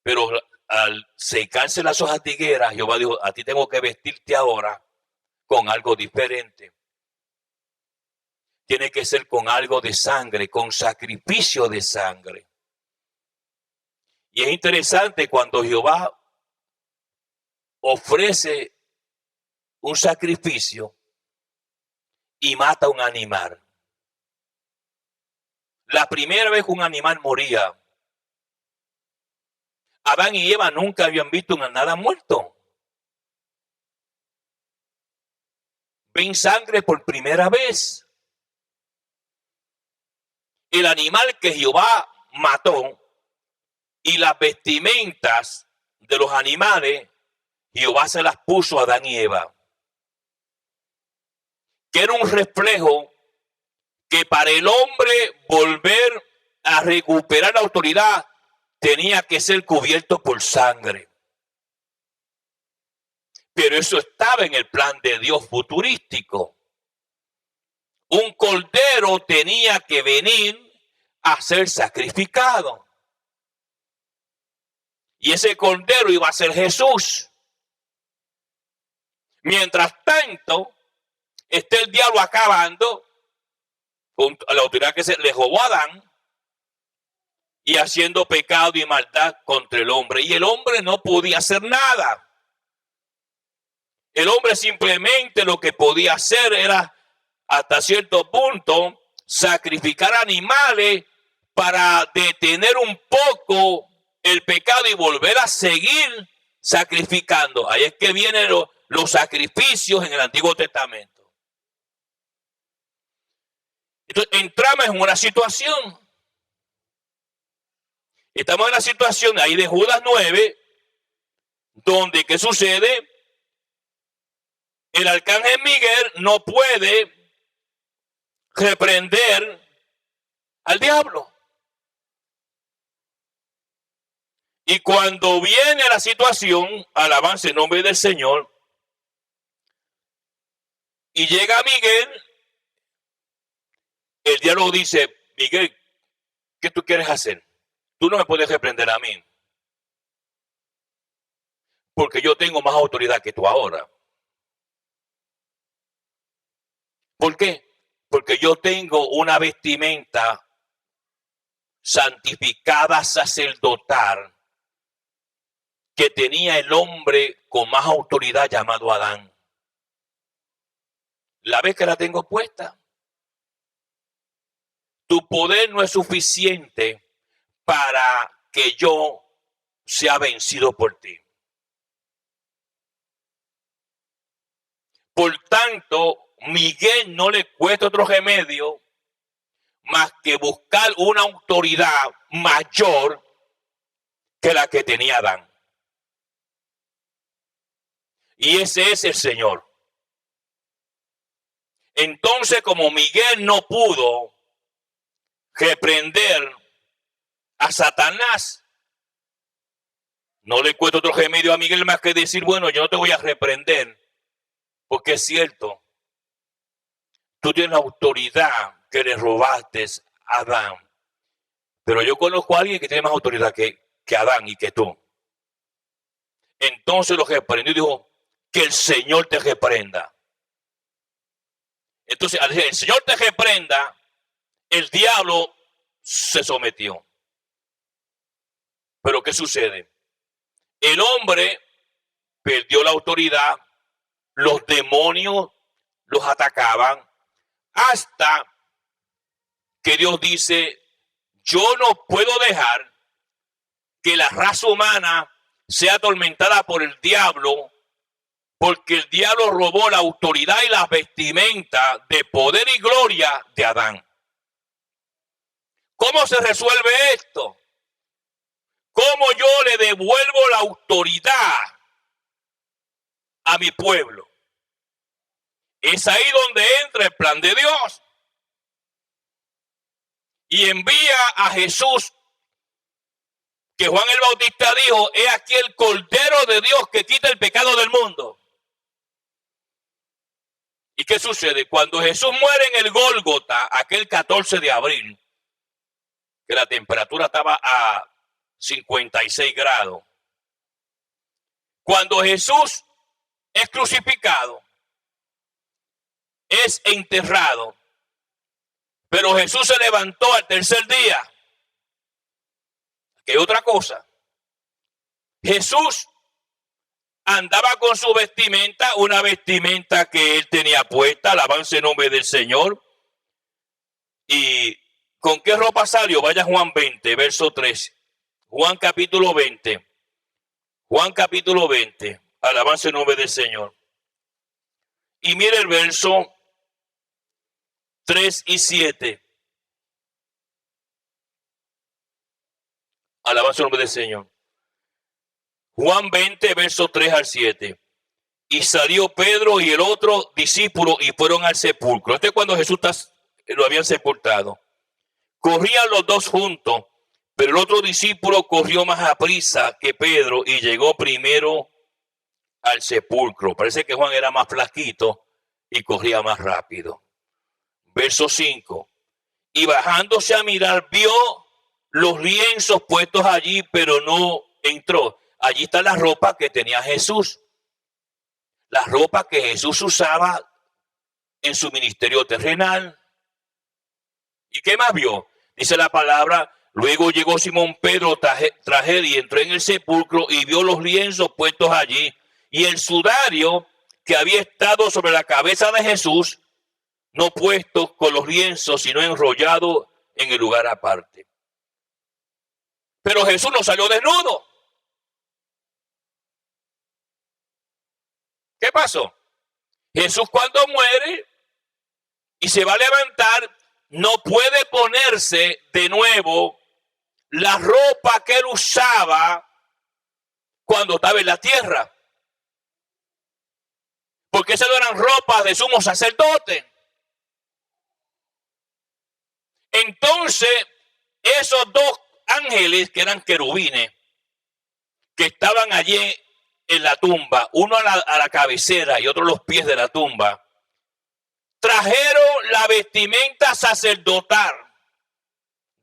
Pero al secarse las hojas de higuera, Jehová dijo, a ti tengo que vestirte ahora con algo diferente. Tiene que ser con algo de sangre, con sacrificio de sangre. Y es interesante cuando Jehová ofrece un sacrificio y mata un animal. La primera vez que un animal moría, Adán y Eva nunca habían visto nada muerto. Ven sangre por primera vez. El animal que Jehová mató y las vestimentas de los animales, Jehová se las puso a Adán y Eva. Que era un reflejo que para el hombre volver a recuperar la autoridad tenía que ser cubierto por sangre. Pero eso estaba en el plan de Dios futurístico. Un cordero tenía que venir a ser sacrificado. Y ese cordero iba a ser Jesús. Mientras tanto, está el diablo acabando con la autoridad que se le robó a Adán y haciendo pecado y maldad contra el hombre. Y el hombre no podía hacer nada. El hombre simplemente lo que podía hacer era, hasta cierto punto, sacrificar animales para detener un poco el pecado y volver a seguir sacrificando. Ahí es que vienen los sacrificios en el Antiguo Testamento. Entonces entramos en una situación. Estamos en la situación ahí de Judas 9, donde, ¿qué sucede? El arcángel Miguel no puede reprender al diablo. Y cuando viene la situación, alabanza en nombre del Señor, y llega Miguel, el diablo dice, Miguel, ¿qué tú quieres hacer? Tú no me puedes reprender a mí, porque yo tengo más autoridad que tú ahora. ¿Por qué? Porque yo tengo una vestimenta santificada sacerdotal que tenía el hombre con más autoridad llamado Adán. La vez que la tengo puesta, tu poder no es suficiente para que yo sea vencido por ti. Por tanto, Miguel no le cuesta otro remedio más que buscar una autoridad mayor que la que tenía Adán. Y ese es el Señor. Entonces, como Miguel no pudo reprender a Satanás, no le cuesta otro remedio a Miguel más que decir, bueno, yo no te voy a reprender, porque es cierto, tú tienes la autoridad que le robaste a Adán. Pero yo conozco a alguien que tiene más autoridad que Adán y que tú. Entonces lo reprendió y dijo, que el Señor te reprenda. Entonces, al decir el Señor te reprenda, el diablo se sometió. Pero ¿qué sucede? El hombre perdió la autoridad, los demonios los atacaban, hasta que Dios dice, yo no puedo dejar que la raza humana sea atormentada por el diablo, porque el diablo robó la autoridad y la vestimenta de poder y gloria de Adán. ¿Cómo se resuelve esto? ¿Cómo yo le devuelvo la autoridad a mi pueblo? Es ahí donde entra el plan de Dios. Y envía a Jesús, que Juan el Bautista dijo, he aquí el Cordero de Dios que quita el pecado del mundo. ¿Y qué sucede? Cuando Jesús muere en el Gólgota, aquel 14 de abril, que la temperatura estaba a 56 grados. Cuando Jesús es crucificado, es enterrado, pero Jesús se levantó al tercer día. ¿Qué otra cosa? Jesús andaba con su vestimenta, una vestimenta que él tenía puesta, alabanza en nombre del Señor. ¿Y con qué ropa salió? Vaya Juan 20, verso 3. Juan capítulo 20. Juan capítulo 20. Alabanza en nombre del Señor. Y mire el verso 3 y 7. Alabanza en nombre del Señor. Juan 20, verso 3 al 7. Y salió Pedro y el otro discípulo y fueron al sepulcro. Este es cuando Jesús lo habían sepultado. Corrían los dos juntos, pero el otro discípulo corrió más aprisa que Pedro y llegó primero al sepulcro. Parece que Juan era más flaquito y corría más rápido. Verso 5. Y bajándose a mirar, vio los lienzos puestos allí, pero no entró. Allí está la ropa que tenía Jesús. La ropa que Jesús usaba en su ministerio terrenal. ¿Y qué más vio? Dice la palabra, luego llegó Simón Pedro trajer y entró en el sepulcro y vio los lienzos puestos allí y el sudario que había estado sobre la cabeza de Jesús, no puesto con los lienzos, sino enrollado en el lugar aparte. Pero Jesús no salió desnudo. ¿Qué pasó? Jesús cuando muere y se va a levantar, no puede ponerse de nuevo la ropa que él usaba cuando estaba en la tierra. Porque esas no eran ropas de sumo sacerdote. Entonces, esos dos ángeles que eran querubines, que estaban allí en la tumba, uno a la cabecera y otro a los pies de la tumba, trajeron la vestimenta sacerdotal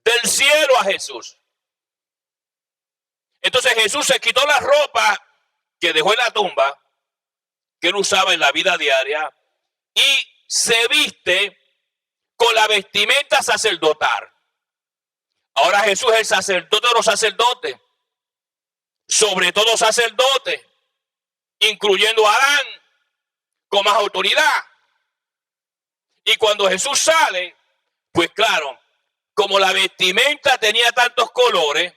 del cielo a Jesús. Entonces Jesús se quitó la ropa que dejó en la tumba, que él usaba en la vida diaria, y se viste con la vestimenta sacerdotal. Ahora Jesús es el sacerdote de los sacerdotes, sobre todo sacerdote, incluyendo a Adán, con más autoridad. Y cuando Jesús sale, pues claro, como la vestimenta tenía tantos colores,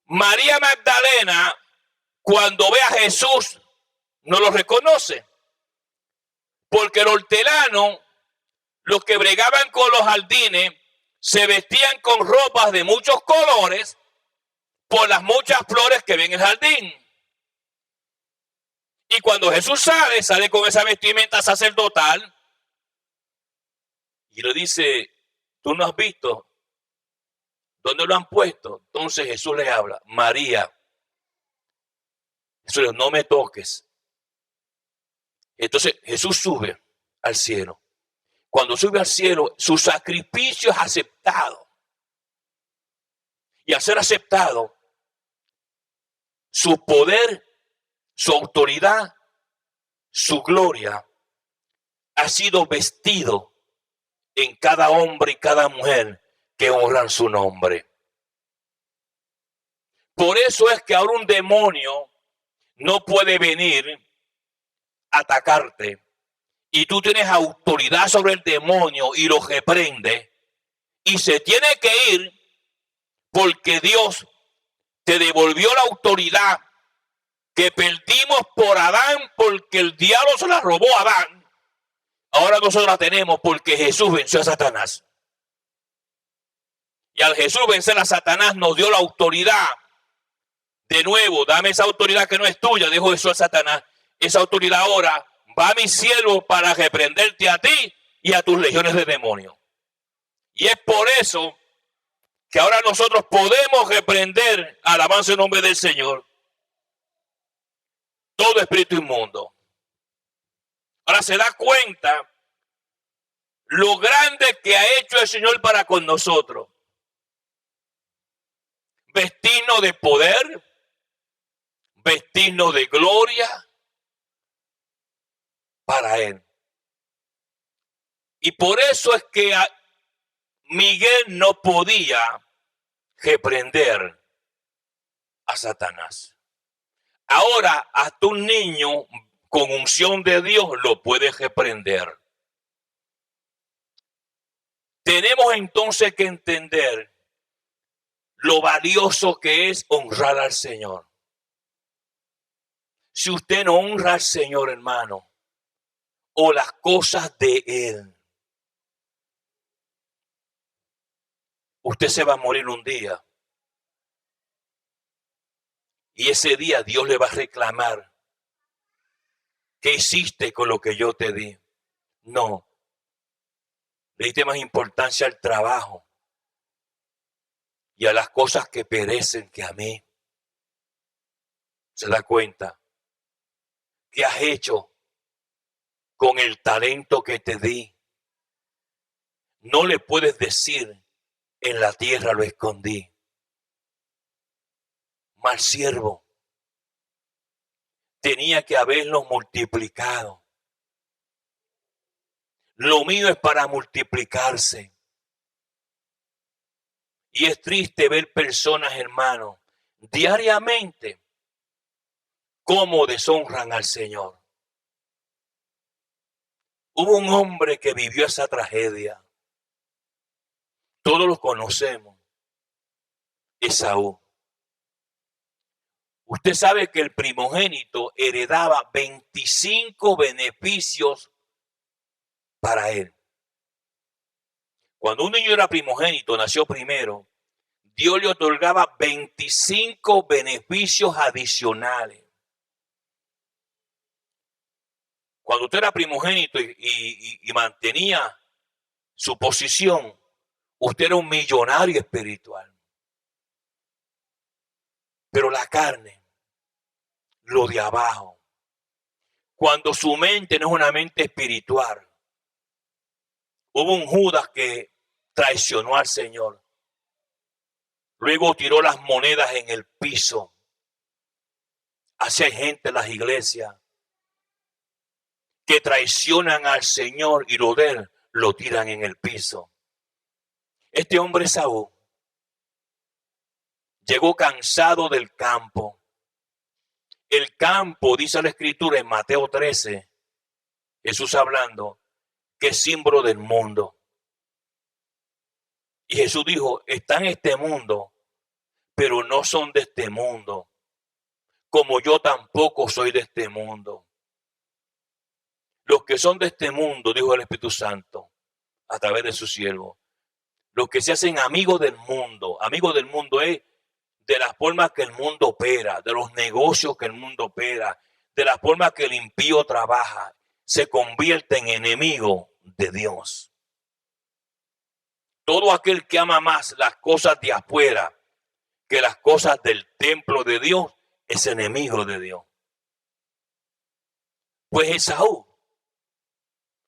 María Magdalena, cuando ve a Jesús, no lo reconoce. Porque el hortelano, los que bregaban con los jardines, se vestían con ropas de muchos colores por las muchas flores que ven en el jardín. Y cuando Jesús sale con esa vestimenta sacerdotal y le dice, ¿tú no has visto dónde lo han puesto? Entonces Jesús le habla, María. Jesús le dice, no me toques. Entonces Jesús sube al cielo. cuando sube al cielo, su sacrificio es aceptado. Y al ser aceptado, su poder, su autoridad, su gloria ha sido vestido en cada hombre y cada mujer que honran su nombre. Por eso es que ahora un demonio no puede venir a atacarte y tú tienes autoridad sobre el demonio y lo reprende y se tiene que ir porque Dios te devolvió la autoridad que perdimos por Adán porque el diablo se la robó a Adán. Ahora nosotros la tenemos porque Jesús venció a Satanás. Y al Jesús vencer a Satanás nos dio la autoridad. De nuevo, dame esa autoridad que no es tuya, dijo Jesús a Satanás. Esa autoridad ahora va a mi siervo para reprenderte a ti y a tus legiones de demonios. Y es por eso que ahora nosotros podemos reprender, alabanza en nombre del Señor, todo espíritu inmundo. Ahora se da cuenta lo grande que ha hecho el Señor para con nosotros. Vestirnos de poder, vestirnos de gloria para Él. Y por eso es que Miguel no podía reprender a Satanás. Ahora hasta un niño con unción de Dios lo puede reprender. Tenemos entonces que entender lo valioso que es honrar al Señor. Si usted no honra al Señor, hermano, o las cosas de Él, usted se va a morir un día. Y ese día Dios le va a reclamar. ¿Qué hiciste con lo que yo te di? No. Le diste más importancia al trabajo y a las cosas que perecen que a mí. ¿Se da cuenta? ¿Qué has hecho con el talento que te di? No le puedes decir, en la tierra lo escondí. Mal siervo. Tenía que haberlo multiplicado. Lo mío es para multiplicarse. Y es triste ver personas, hermanos, diariamente, cómo deshonran al Señor. Hubo un hombre que vivió esa tragedia. Todos lo conocemos. Esaú. Usted sabe que el primogénito heredaba 25 beneficios para él. Cuando un niño era primogénito, nació primero, Dios le otorgaba 25 beneficios adicionales. Cuando usted era primogénito y mantenía su posición, usted era un millonario espiritual. Pero la carne, lo de abajo, cuando su mente no es una mente espiritual, hubo un Judas que traicionó al Señor. Luego tiró las monedas en el piso. Así hay gente en las iglesias que traicionan al Señor y lo de él lo tiran en el piso. Este hombre Esaú llegó cansado del campo. El campo, dice la Escritura en Mateo 13, Jesús hablando, que es símbolo del mundo. Y Jesús dijo, están en este mundo, pero no son de este mundo, como yo tampoco soy de este mundo. Los que son de este mundo, dijo el Espíritu Santo, a través de su siervo, los que se hacen amigos del mundo es de la forma que el mundo opera, de los negocios que el mundo opera, de la forma que el impío trabaja, se convierte en enemigo de Dios. Todo aquel que ama más las cosas de afuera que las cosas del templo de Dios es enemigo de Dios. Pues Esaú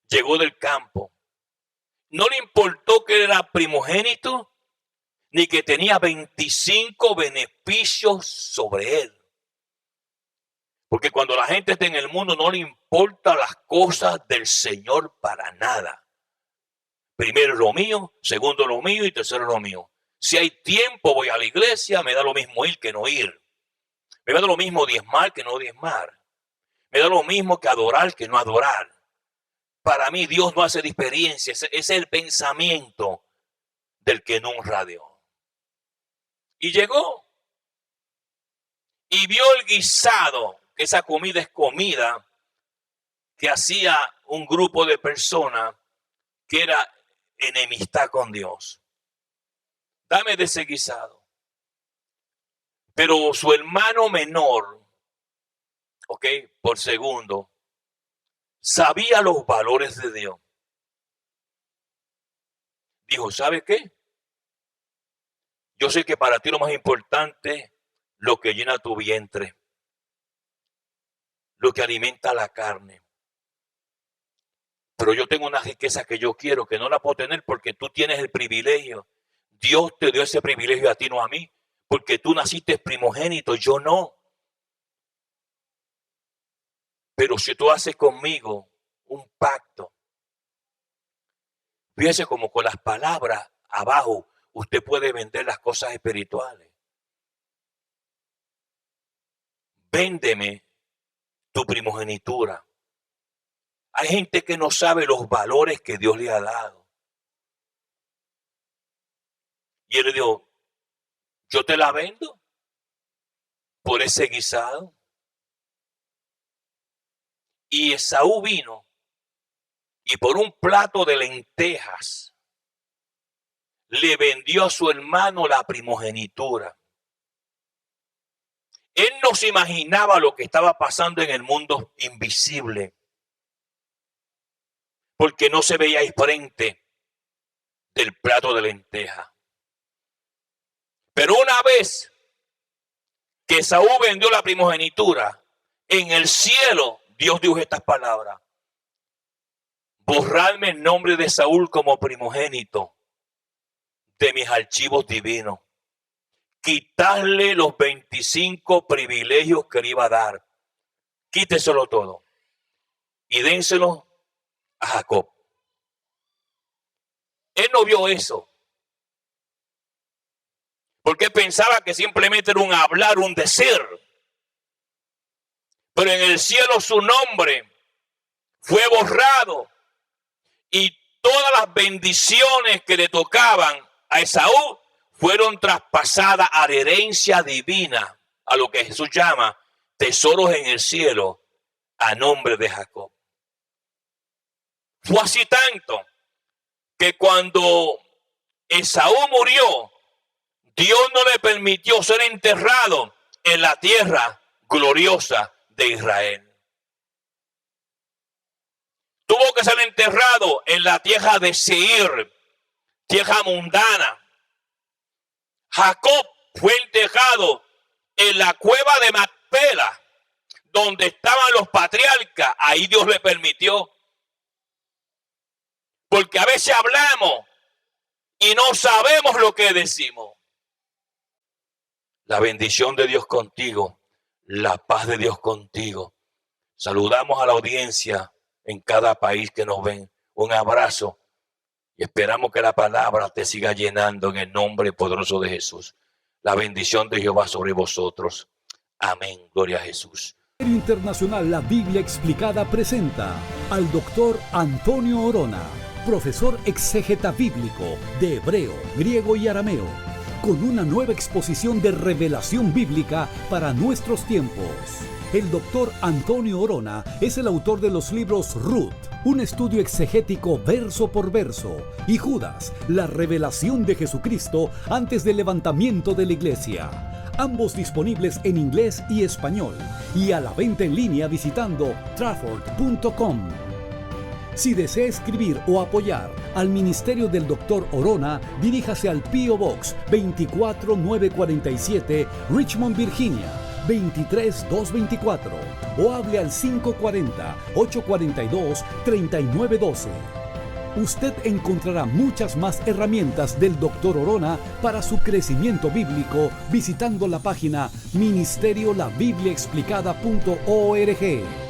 llegó del campo no le importó que era primogénito, ni que tenía 25 beneficios sobre él. Porque cuando la gente está en el mundo no le importan las cosas del Señor para nada. Primero lo mío, segundo lo mío y tercero lo mío. Si hay tiempo voy a la iglesia, me da lo mismo ir que no ir. Me da lo mismo diezmar que no diezmar. Me da lo mismo que adorar que no adorar. Para mí Dios no hace diferencia. Ese es el pensamiento del que no honra a Dios. Y llegó. Y vio el guisado, que esa comida es comida que hacía un grupo de personas que era enemistad con Dios. Dame de ese guisado. Pero su hermano menor, por segundo, sabía los valores de Dios. Dijo, ¿sabe qué? Yo sé que para ti lo más importante es lo que llena tu vientre, lo que alimenta la carne. Pero yo tengo una riqueza que yo quiero, que no la puedo tener porque tú tienes el privilegio. Dios te dio ese privilegio a ti, no a mí, porque tú naciste primogénito, yo no. Pero si tú haces conmigo un pacto, fíjese como con las palabras abajo, usted puede vender las cosas espirituales. Véndeme tu primogenitura. Hay gente que no sabe los valores que Dios le ha dado. Y él le dijo, yo te la vendo por ese guisado. Y Esaú vino y por un plato de lentejas le vendió a su hermano la primogenitura. Él no se imaginaba lo que estaba pasando en el mundo invisible, porque no se veía ahí frente del plato de lentejas. Pero una vez que Esaú vendió la primogenitura, en el cielo Dios dijo estas palabras: borradme el nombre de Saúl como primogénito de mis archivos divinos. Quitarle los 25 privilegios que le iba a dar. Quíteselo todo. Y dénselo a Jacob. Él no vio eso. Porque pensaba que simplemente era un hablar, un decir. Pero en el cielo su nombre fue borrado. Y todas las bendiciones que le tocaban a Esaú fueron traspasadas a la herencia divina, a lo que Jesús llama tesoros en el cielo, a nombre de Jacob. Fue así tanto que cuando Esaú murió, Dios no le permitió ser enterrado en la tierra gloriosa de Israel. Tuvo que ser enterrado en la tierra de Seir, tierra mundana. Jacob fue enterrado en la cueva de Macpela, donde estaban los patriarcas. Ahí Dios le permitió. Porque a veces hablamos y no sabemos lo que decimos. La bendición de Dios contigo, la paz de Dios contigo. Saludamos a la audiencia en cada país que nos ven. Un abrazo. Y esperamos que la palabra te siga llenando en el nombre poderoso de Jesús. La bendición de Jehová sobre vosotros. Amén. Gloria a Jesús. Internacional La Biblia Explicada presenta al doctor Antonio Orona, profesor exégeta bíblico de hebreo, griego y arameo, con una nueva exposición de revelación bíblica para nuestros tiempos. El doctor Antonio Orona es el autor de los libros Ruth, un estudio exegético verso por verso, y Judas, la revelación de Jesucristo antes del levantamiento de la iglesia. Ambos disponibles en inglés y español, y a la venta en línea visitando trafford.com. Si desea escribir o apoyar al ministerio del Dr. Orona, diríjase al P.O. Box 24947, Richmond, Virginia 23224, o hable al 540-842-3912. Usted encontrará muchas más herramientas del Dr. Orona para su crecimiento bíblico visitando la página ministeriolabibliaexplicada.org.